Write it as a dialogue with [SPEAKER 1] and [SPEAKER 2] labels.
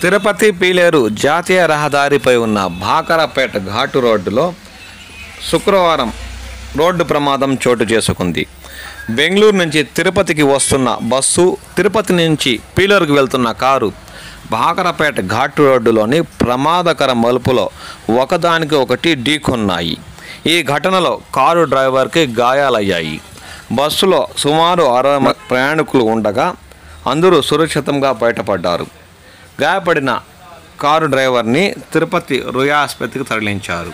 [SPEAKER 1] తిరుపతి పీలేరు జాతీయ రహదారిపై ఉన్న భాకరపేట ఘాటు రోడ్డులో శుక్రవారం రోడ్డు ప్రమాదం చోటు చేసుకుంది. బెంగళూరు నుంచి తిరుపతికి వస్తున్న బస్సు, తిరుపతి నుంచి పీలేరుకు వెళ్తున్న కారు భాకరపేట ఘాటు రోడ్డులోని ప్రమాదకర మలుపులో ఒకదానికి ఒకటి ఢీకొన్నాయి. ఈ ఘటనలో కారు డ్రైవర్కి గాయాలయ్యాయి. బస్సులో సుమారు 60 ప్రయాణికులు ఉండగా అందరూ సురక్షితంగా బయటపడ్డారు. గాయపడిన కారు డ్రైవర్ని తిరుపతి రుయా ఆసుపత్రికి తరలించారు.